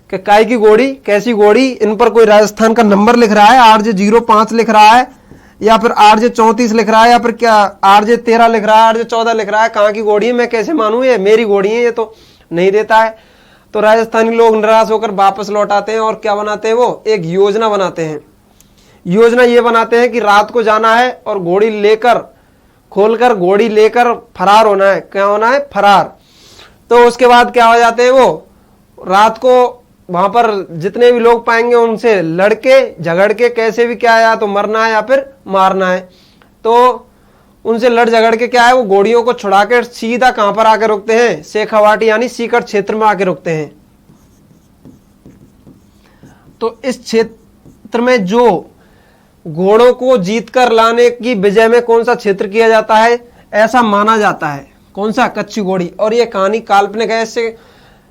कि काय की घोड़ी, कैसी घोड़ी, इन पर कोई राजस्थान का नंबर लिख रहा है, RJ05 लिख रहा है, या फिर RJ34 लिख रहा है, या फिर क्या RJ13 लिख रहा है, RJ14 लिख रहा है, कहाँ की घोड़ी है, मैं कैसे मानूं ये मेरी घोड़ी है, ये तो नहीं देता है। तो राजस्थानी लोग निराश होकर वापस लौट आते हैं और क्या बनाते हैं, वो एक योजना बनाते हैं। योजना ये बनाते हैं कि रात को जाना है और घोड़ी लेकर, खोलकर घोड़ी लेकर फरार होना है। क्या होना है? फरार। तो उसके बाद क्या हो जाते हैं, वो रात को वहां पर जितने भी लोग पाएंगे उनसे लड़के झगड़ के, कैसे भी क्या, या तो मरना है या फिर मारना है। तो उनसे लड़ झगड़ के क्या है, वो घोड़ियों को छुड़ाकर सीधा कहां पर आकर रुकते हैं, शेखावाटी यानी सीकर क्षेत्र में आकर रुकते हैं। तो इस क्षेत्र में जो घोड़ों को जीतकर लाने की विजय में कौन सा क्षेत्र किया जाता है, ऐसा माना जाता है। कौन सा? कच्ची घोड़ी। और ये कहानी काल्पनिक है, इससे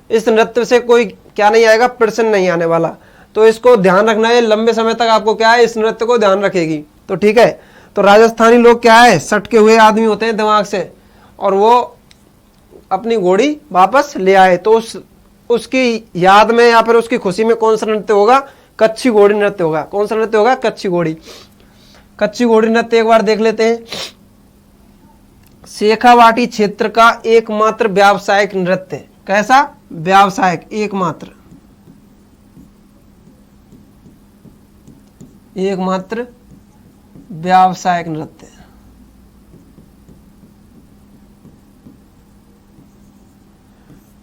इस नृत्य से कोई क्या नहीं आएगा, प्रश्न नहीं आने वाला। तो इसको ध्यान रखना है, लंबे समय तक आपको क्या है, इस नृत्य को ध्यान रखेगी। तो ठीक है, तो राजस्थानी लोग क्या है, सटके हुए आदमी होते हैं दिमाग से, और वो अपनी घोड़ी वापस ले आए। तो उसकी याद में या फिर उसकी खुशी में कौन सा नृत्य होगा? कच्ची घोड़ी नृत्य होगा। कौन सा नृत्य होगा? कच्ची घोड़ी। कच्ची घोड़ी नृत्य एक बार देख लेते हैं। शेखावाटी क्षेत्र का एकमात्र व्यावसायिक नृत्य। कैसा? व्यावसायिक, एकमात्र व्यावसायिक नृत्य।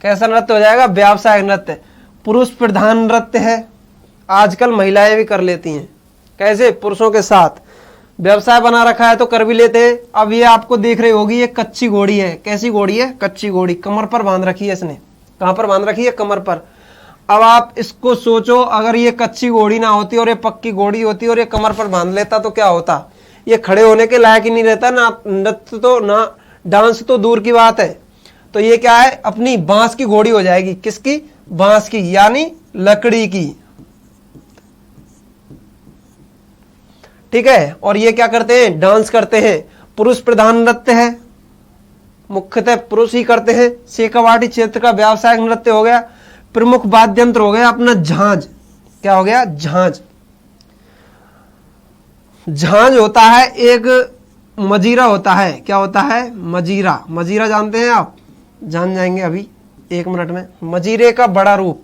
कैसा नृत्य हो जाएगा? व्यावसायिक नृत्य। पुरुष प्रधान नृत्य है, आजकल महिलाएं भी कर लेती हैं। कैसे? पुरुषों के साथ व्यवसाय बना रखा है तो कर भी लेते हैं। अब ये आपको देख रही होगी, ये कच्ची घोड़ी है। कैसी घोड़ी है? कच्ची घोड़ी। कमर पर बांध रखी है इसने। कहां पर बांध रखी है? कमर पर। अब आप इसको सोचो, अगर ये कच्ची घोड़ी ना होती और ये पक्की घोड़ी होती और ये कमर पर बांध लेता तो क्या होता? ये खड़े होने के लायक ही नहीं रहता ना, नृत्य तो ना डांस तो दूर की बात है। तो ये क्या है, अपनी बांस की घोड़ी हो जाएगी। किसकी? बांस की, यानी लकड़ी की। ठीक है। और ये क्या करते हैं? डांस करते हैं। पुरुष प्रधान नृत्य है, मुख्यतः पुरुष ही करते हैं। शेखावाटी क्षेत्र का व्यावसायिक नृत्य हो गया। प्रमुख वाद्य यंत्र हो गया अपना झांझ। क्या हो गया? झांझ। झांझ होता है एक मजीरा होता है। क्या होता है? मजीरा। मजीरा जानते हैं आप? जान जाएंगे अभी 1 मिनट में। मजीरे का बड़ा रूप।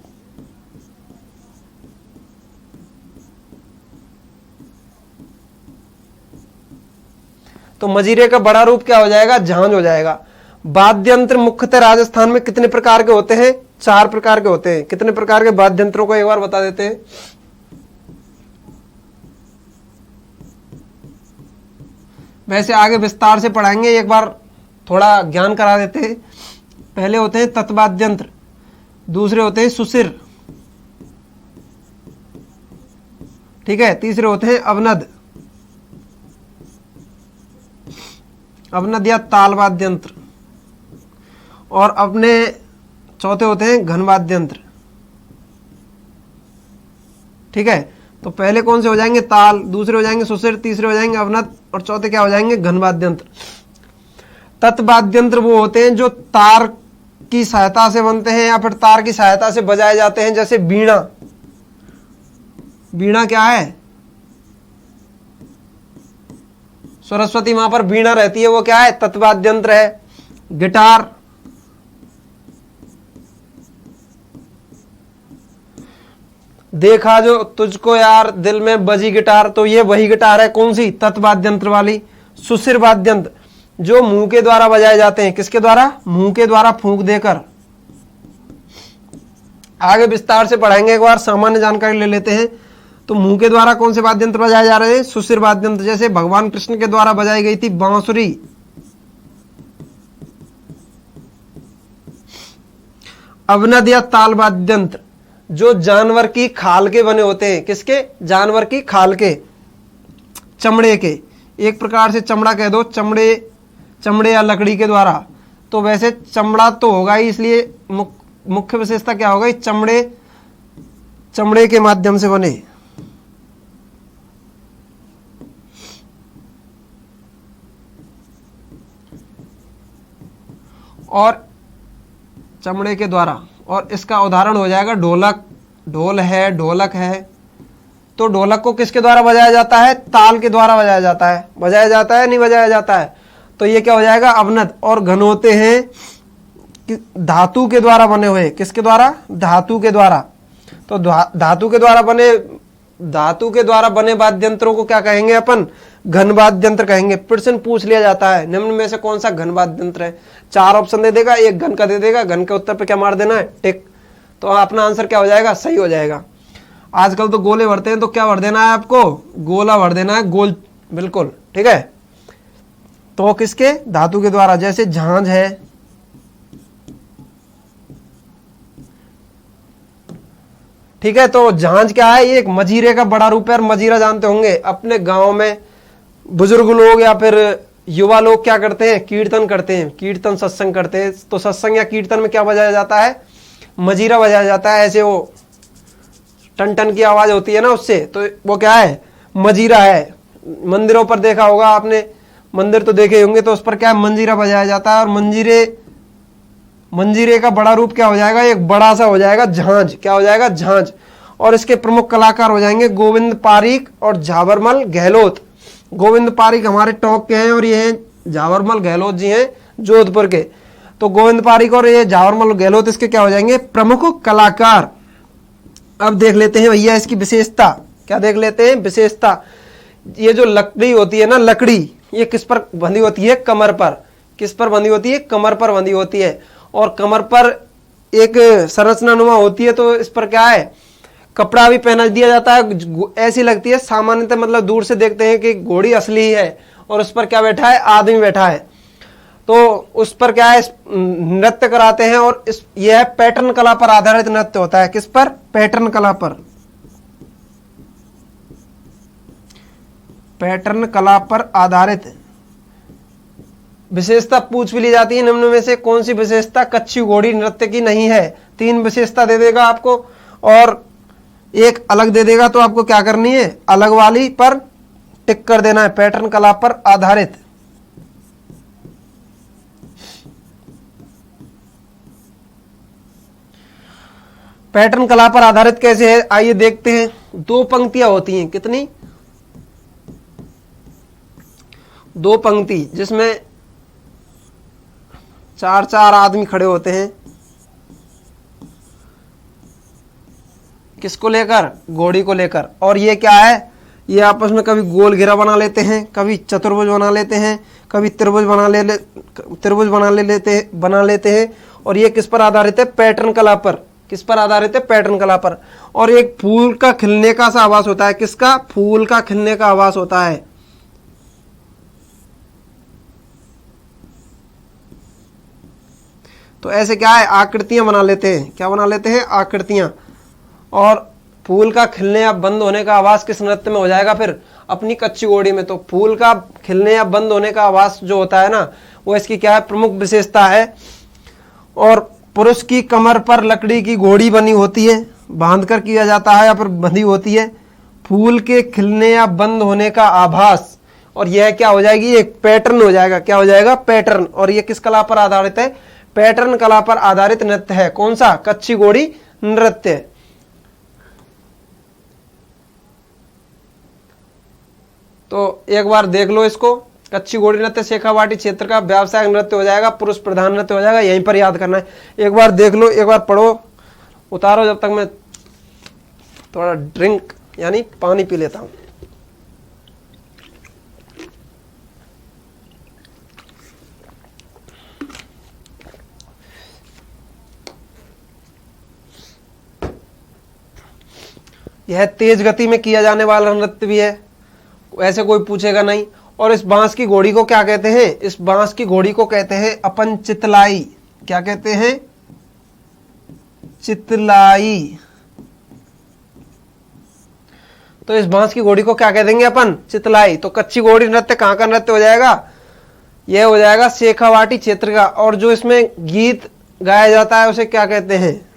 तो मजीरे का बड़ा रूप क्या हो जाएगा? झांझ हो जाएगा। वाद्य यंत्र मुख्यतः राजस्थान में कितने प्रकार के होते हैं? 4 प्रकार के होते हैं। कितने प्रकार के वाद्य यंत्रों को एक बार बता देते हैं। वैसे आगे विस्तार से पढ़ाएंगे, एक बार थोड़ा ज्ञान करा देते हैं। पहले होते हैं तत्वाद्य यंत्र, दूसरे होते हैं सुशिर, ठीक है, तीसरे होते हैं अवनद, अवनद या ताल वाद्य यंत्र, और अपने चौथे होते हैं घन वाद्य यंत्र। ठीक है। तो पहले कौन से हो जाएंगे? ताल, दूसरे हो जाएंगे सुशिर, तीसरे हो जाएंगे अवनद, और चौथे क्या हो जाएंगे? घन वाद्य यंत्र। तत्वाद्य यंत्र वो होते हैं जो तार की सहायता से बनते हैं या फिर तार की सहायता से बजाए जाते हैं, जैसे वीणा। वीणा क्या है? सरस्वती मां पर वीणा रहती है, वो क्या है? तत्वाद्य यंत्र है। गिटार, देखा जो तुझको यार दिल में बजी गिटार, तो ये वही गिटार है। कौन सी? तत्वाद्य यंत्र वाली। सुशिर वाद्य यंत्र जो मुंह के द्वारा बजाए जाते हैं। किसके द्वारा? मुंह के द्वारा फूंक देकर। आगे विस्तार से पढ़ाएंगे, एक बार सामान्य जानकारी ले लेते हैं। तो मुंह के द्वारा कौन से वाद्य यंत्र बजाए जा रहे हैं? सुशिर वाद्य यंत्र। जैसे भगवान कृष्ण के द्वारा बजाई गई थी बांसुरी। अवनद या ताल वाद्य यंत्र जो जानवर की खाल के बने होते हैं। किसके? जानवर की खाल के, चमड़े के, एक प्रकार से चमड़ा कह दो, चमड़े या लकड़ी के द्वारा। तो वैसे चमड़ा तो होगा ही, इसलिए मुख्य विशेषता क्या होगा? चमड़े के माध्यम से बने। और चमड़े के द्वारा, और इसका उदाहरण हो जाएगा ढोलक, ढोल है, ढोलक है। तो ढोलक को किसके द्वारा बजाया जाता है? ताल के द्वारा बजाया जाता है। बजाया जाता है, नहीं बजाया जाता है? तो ये क्या हो जाएगा? अवनद। और घन होते हैं धातु के द्वारा बने हुए। किसके द्वारा? धातु के द्वारा। तो धातु के द्वारा बने वाद्य यंत्रों को क्या कहेंगे अपन? घन वाद्य यंत्र कहेंगे। प्रश्न पूछ लिया जाता है निम्न में से कौन सा घन वाद्य यंत्र है? 4 ऑप्शन दे देगा, एक घन का दे देगा, घन के उत्तर पे क्या मार देना है? टिक। तो अपना आंसर क्या हो जाएगा? सही हो जाएगा। आजकल तो गोले भरते हैं, तो क्या भर देना है आपको? गोला भर देना है, गोल, बिल्कुल ठीक है। तो किसके? धातु के द्वारा। जैसे झांझ है, ठीक है। तो झांझ क्या है? ये एक मजीरे का बड़ा रूप है। और मजीरा जानते होंगे, अपने गांव में बुजुर्ग लोग या फिर युवा लोग क्या करते हैं? कीर्तन करते हैं, कीर्तन सत्संग करते हैं। तो सत्संग या कीर्तन में क्या बजाया जाता है? मजीरा बजाया जाता है। ऐसे वो टन टन की आवाज होती है ना, उससे, तो वो क्या है? मजीरा है। मंदिरों पर देखा होगा आपने, मंदिर तो देखे होंगे, तो उस पर क्या है? मंजीरा बजाया जाता है। और मंजीरे का बड़ा रूप क्या हो जाएगा? एक बड़ा सा हो जाएगा झांझ। क्या हो जाएगा? झांझ। और इसके प्रमुख कलाकार हो जाएंगे गोविंद पारीक और झाबरमल गहलोत। गोविंद पारीक हमारे टोंक के हैं और ये हैं झाबरमल गहलोत जी हैं जोधपुर के। तो गोविंद पारीक और ये झाबरमल गहलोत इसके क्या हो जाएंगे? प्रमुख कलाकार। अब देख लेते हैं भैया इसकी विशेषता। क्या देख लेते हैं? विशेषता। ये जो लकड़ी होती है ना, लकड़ी, ये किस पर बंधी होती है? कमर पर। किस पर बंधी होती है? कमर पर बंधी होती है। और कमर पर एक संरचना नुमा होती है। तो इस पर क्या है? कपड़ा भी पहना दिया जाता है। ऐसी लगती है सामान्यतः, मतलब दूर से देखते हैं कि घोड़ी असली ही है, और उस पर क्या बैठा है? आदमी बैठा है। तो उस पर क्या है? नृत्य कराते हैं। और यह पैटर्न कला पर आधारित नृत्य होता है। किस पर? पैटर्न कला पर। पैटर्न कला पर आधारित। विशेषता पूछ भी ली जाती है निम्न में से कौन सी विशेषता कच्ची घोड़ी नृत्य की नहीं है? 3 विशेषता दे देगा आपको और एक अलग दे देगा। तो आपको क्या करनी है? अलग वाली पर टिक कर देना है। पैटर्न कला पर आधारित। पैटर्न कला पर आधारित कैसे है? आइए देखते हैं। 2 पंक्तियां होती हैं। कितनी? 2 पंक्ति, जिसमें 4 आदमी खड़े होते हैं। किसको लेकर? घोड़ी को लेकर। और ये क्या है? ये आपस में कभी गोल घेरा बना लेते हैं, कभी चतुर्भुज बना लेते हैं, कभी त्रिभुज बना लेते हैं। और ये किस पर आधारित है? पैटर्न कला पर। किस पर आधारित है? पैटर्न कला पर। और एक फूल का खिलने का सा आभास होता है। किसका? फूल का खिलने का आभास होता है। तो ऐसे क्या है? आकृतियां बना लेते हैं। क्या बना लेते हैं? आकृतियां। और फूल का खिलने या बंद होने का आवाज किस नृत्य में हो जाएगा? फिर अपनी कच्ची घोड़ी में। तो फूल का खिलने या बंद होने का आवाज जो होता है ना, वो इसकी क्या है? प्रमुख विशेषता है। और पुरुष की कमर पर लकड़ी की घोड़ी बनी होती है, बांधकर किया जाता है या फिर बंधी होती है। फूल के खिलने या बंद होने का आभास। और यह क्या हो जाएगी? एक पैटर्न हो जाएगा। क्या हो जाएगा? पैटर्न। और यह किस कला पर आधारित है? पैटर्न कला पर आधारित नृत्य है। कौन सा? कच्ची घोड़ी नृत्य। तो एक बार देख लो इसको। कच्ची घोड़ी नृत्य शेखावाटी क्षेत्र का व्यावसायिक नृत्य हो जाएगा, पुरुष प्रधान नृत्य हो जाएगा। यहीं पर याद करना है। एक बार देख लो, एक बार पढ़ो, उतारो, जब तक मैं थोड़ा ड्रिंक यानी पानी पी लेता हूं। यह तेज गति में किया जाने वाला नृत्य भी है, ऐसे कोई पूछेगा नहीं। और इस बांस की घोड़ी को क्या कहते हैं? इस बांस की घोड़ी को कहते हैं अपन चितलाई। क्या कहते हैं? चितलाई। तो इस बांस की घोड़ी को क्या कह देंगे अपन? चितलाई। तो कच्ची घोड़ी नृत्य कहाँ का नृत्य हो जाएगा? यह हो जाएगा शेखावाटी क्षेत्र का। और जो इसमें गीत गाया जाता है उसे क्या कहते हैं?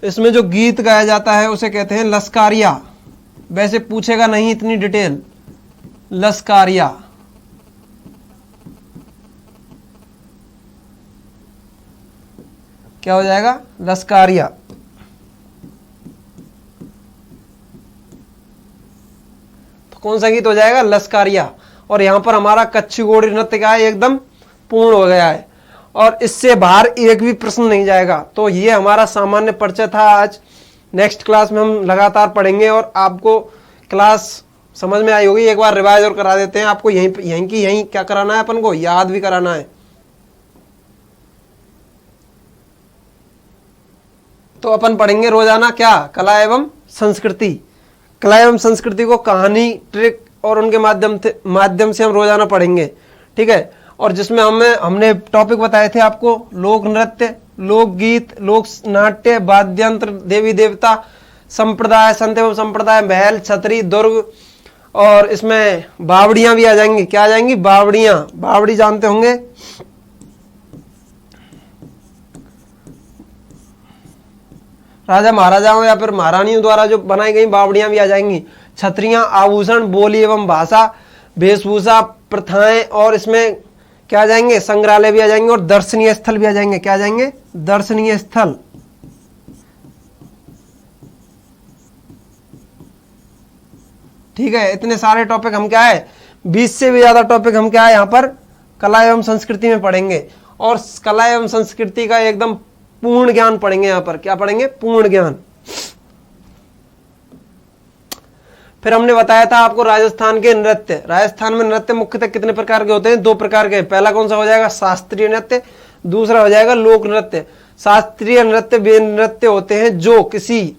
इसमें जो गीत गाया जाता है उसे कहते हैं लश्कारिया। वैसे पूछेगा नहीं इतनी डिटेल, लश्कारिया। क्या हो जाएगा? लश्कारिया। तो कौन सा गीत हो जाएगा? लश्कारिया। और यहां पर हमारा कच्ची घोड़ी नृत्य क्या है? एकदम पूर्ण हो गया है और इससे बाहर एक भी प्रश्न नहीं जाएगा। तो ये हमारा सामान्य परिचय था आज। नेक्स्ट क्लास में हम लगातार पढ़ेंगे और आपको क्लास समझ में आई होगी। एक बार रिवाइज और करा देते हैं आपको। यहीं क्या कराना है अपन को? याद भी कराना है। तो अपन पढ़ेंगे रोजाना क्या? कला एवं संस्कृति। कला एवं संस्कृति को कहानी, ट्रिक और उनके माध्यम से हम रोजाना पढ़ेंगे, ठीक है। और जिसमें हमने टॉपिक बताए थे आपको, लोक नृत्य, लोकगीत, लोक नाट्य, वाद्यंत्र, देवी देवता, संप्रदाय, संत एवं संप्रदाय, महल, छतरी, दुर्ग, और इसमें बावड़ियां भी आ जाएंगी। क्या आ जाएंगी? बावड़ियां। बावड़ी जानते होंगे, राजा महाराजाओं या फिर महारानियों द्वारा जो बनाई गई बावड़ियां भी आ जाएंगी। छतरियां, आभूषण, बोली एवं भाषा, वेशभूषा, प्रथाएं, और इसमें क्या आ जाएंगे? संग्रहालय भी आ जाएंगे और दर्शनीय स्थल भी आ जाएंगे। क्या आ जाएंगे? दर्शनीय स्थल। ठीक है, इतने सारे टॉपिक हम क्या है, 20 से भी ज्यादा टॉपिक हम क्या है यहाँ पर कला एवं संस्कृति में पढ़ेंगे। और कला एवं संस्कृति का एकदम पूर्ण ज्ञान पढ़ेंगे। यहाँ पर क्या पढ़ेंगे? पूर्ण ज्ञान। फिर हमने बताया था आपको राजस्थान के नृत्य। राजस्थान में नृत्य मुख्यतः कितने प्रकार के होते हैं? 2 प्रकार के। पहला कौन सा हो जाएगा? शास्त्रीय नृत्य। दूसरा हो जाएगा लोक नृत्य। शास्त्रीय नृत्य वे नृत्य होते हैं जो किसी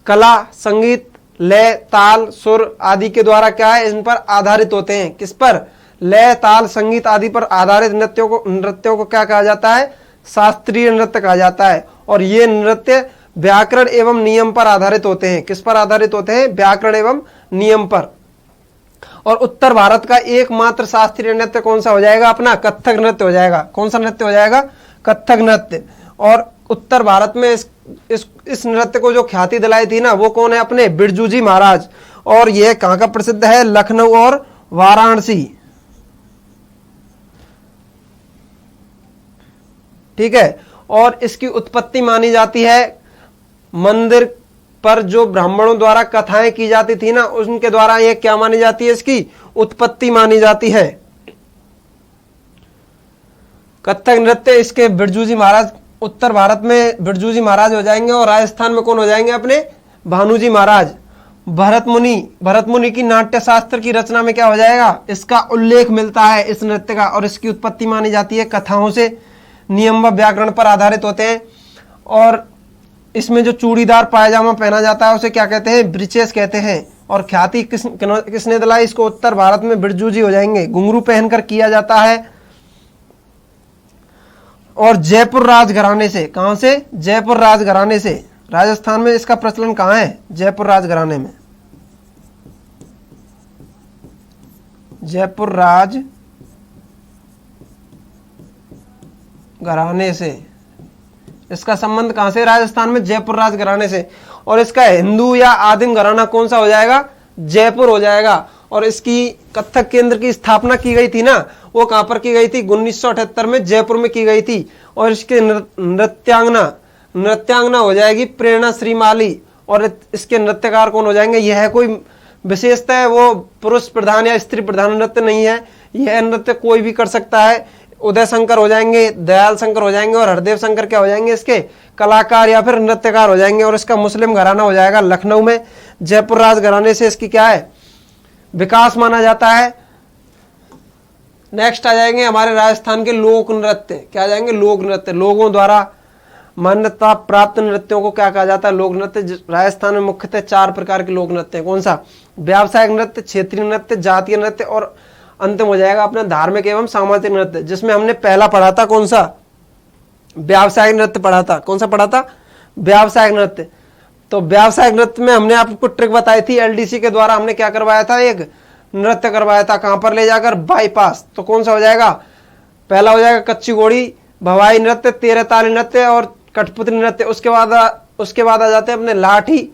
कला, संगीत, लय, ताल, सुर आदि के द्वारा क्या है, इन पर आधारित होते हैं। किस पर? लय, ताल, संगीत आदि पर आधारित नृत्यों को क्या कहा जाता है? शास्त्रीय नृत्य कहा जाता है। और ये नृत्य व्याकरण एवं नियम पर आधारित होते हैं। किस पर आधारित होते हैं? व्याकरण एवं नियम पर। और उत्तर भारत का एकमात्र शास्त्रीय नृत्य कौन सा हो जाएगा? अपना कथक नृत्य हो जाएगा। कौन सा नृत्य हो जाएगा? कथक नृत्य। और उत्तर भारत में इस नृत्य को जो ख्याति दिलाई थी ना, वो कौन है? अपने बिरजू जी महाराज। और यह कहां का प्रसिद्ध है? लखनऊ और वाराणसी। ठीक है। और इसकी उत्पत्ति मानी जाती है मंदिर पर जो ब्राह्मणों द्वारा कथाएं की जाती थी ना, उनके द्वारा ये क्या मानी जाती है? इसकी उत्पत्ति मानी जाती है कथक नृत्य। इसके बिरजू जी महाराज, उत्तर भारत में बिरजू जी महाराज हो जाएंगे और राजस्थान में कौन हो जाएंगे? अपने भानु जी महाराज। भरत मुनि की नाट्य शास्त्र की रचना में क्या हो जाएगा? इसका उल्लेख मिलता है इस नृत्य का। और इसकी उत्पत्ति मानी जाती है कथाओं से, नियम व व्याकरण पर आधारित होते हैं। और इसमें जो चूड़ीदार पायजामा पहना जाता है उसे क्या कहते हैं? ब्रीचेस कहते हैं। और ख्याति किसने दिलाई इसको? उत्तर भारत में बिरजू जी हो जाएंगे। घुंघरू पहनकर किया जाता है और जयपुर राजघराने से। कहां से? जयपुर राजघराने से। राजस्थान में इसका प्रचलन कहां है? जयपुर राजघराने में। जयपुर राजघराने से इसका संबंध कहां से? राजस्थान में जयपुर राजघराने से। और इसका हिंदू या आदिम घराना कौन सा हो जाएगा? जयपुर हो जाएगा। और इसकी कथक केंद्र की स्थापना की गई थी ना, वो कहां पर की गई थी? 1978 में जयपुर में की गई थी। और इसके नृत्यांगना हो जाएगी प्रेरणा श्रीमाली। और इसके नृत्यकार कौन हो जाएंगे? यह कोई विशेषता है, वो पुरुष प्रधान या स्त्री प्रधान नृत्य नहीं है। यह नृत्य कोई भी कर सकता है। उदय शंकर हो जाएंगे, दयाल शंकर हो जाएंगे और हरदेव शंकर क्या हो जाएंगे? इसके कलाकार या फिर नृत्यकार हो जाएंगे। और इसका मुस्लिम घराना हो जाएगा लखनऊ में। जयपुर राजघराने से इसकी क्या है? विकास माना जाता है। नेक्स्ट आ जाएंगे हमारे राजस्थान के लोक नृत्य। क्या आ जाएंगे? लोक नृत्य। लोगों द्वारा मान्यता प्राप्त नृत्यों को क्या कहा जाता है? लोक नृत्य। राजस्थान में मुख्यतः 4 प्रकार के लोक नृत्य हैं। कौन सा? व्यावसायिक नृत्य, क्षेत्रीय नृत्य, जातीय नृत्य और अंतिम हो जाएगा अपना धार्मिक एवं सामाजिक नृत्य, जिसमें हमने पहला पढ़ा था कौन सा? व्यावसायिक नृत्य पढ़ा था। कौन सा पढ़ा था? व्यावसायिक नृत्य। तो व्यावसायिक नृत्य में हमने आपको ट्रिक बताई थी, एलडीसी के द्वारा हमने क्या करवाया था? एक नृत्य करवाया था। कहां पर ले जाकर? बाईपास। तो कौन सा हो जाएगा? पहला हो जाएगा कच्ची घोड़ी, भवाई नृत्य, 13 ताली नृत्य और कठपुतली नृत्य। उसके बाद आ जाते हैं अपने लाठी,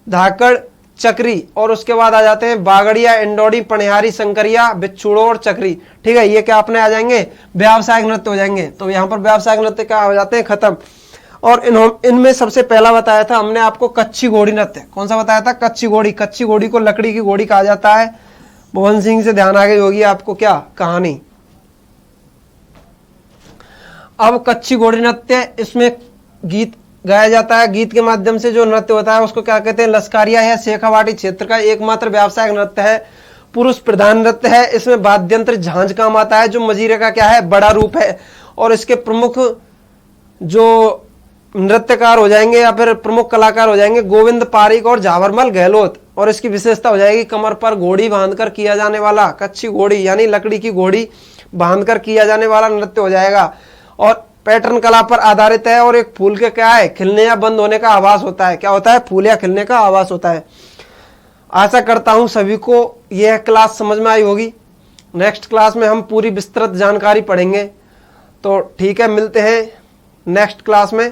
धाकड़, चक्री, और उसके बाद आ जाते हैं बागड़िया, इंडोडी, पनिहारी, शंकरिया, बिच्छुड़ो और चक्री। ठीक है, ये क्या अपने आ जाएंगे? व्यावसायिक नृत्य हो जाएंगे। तो यहाँ पर व्यावसायिक नृत्य क्या हो जाते हैं? खत्म। और इनमें सबसे पहला बताया था हमने आपको कच्ची घोड़ी नृत्य। कौन सा बताया था? कच्ची घोड़ी। कच्ची घोड़ी को लकड़ी की घोड़ी कहा जाता है। मोहन सिंह से ध्यान आगे होगी आपको क्या कहानी। अब कच्ची घोड़ी नृत्य, इसमें गीत गाया जाता है। गीत के माध्यम से जो नृत्य होता है उसको क्या कहते हैं? लश्कारिया है। शेखावाटी क्षेत्र का एकमात्र व्यावसायिक नृत्य है, पुरुष प्रधान नृत्य है। इसमें वाद्यंत्र झांझ काम आता है, जो मजीरे का क्या है? बड़ा रूप है। और इसके प्रमुख जो नृत्यकार हो जाएंगे या फिर प्रमुख कलाकार हो जाएंगे गोविंद पारीक और झावरमल गहलोत। और इसकी विशेषता हो जाएगी कमर पर घोड़ी बांधकर किया जाने वाला, कच्ची घोड़ी यानी लकड़ी की घोड़ी बांधकर किया जाने वाला नृत्य हो जाएगा। और पैटर्न कला पर आधारित है और एक फूल के क्या है? खिलने या बंद होने का आभास होता है। क्या होता है? फूल या खिलने का आभास होता है। आशा करता हूं सभी को यह क्लास समझ में आई होगी। नेक्स्ट क्लास में हम पूरी विस्तृत जानकारी पढ़ेंगे। तो ठीक है, मिलते हैं नेक्स्ट क्लास में।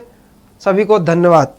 सभी को धन्यवाद।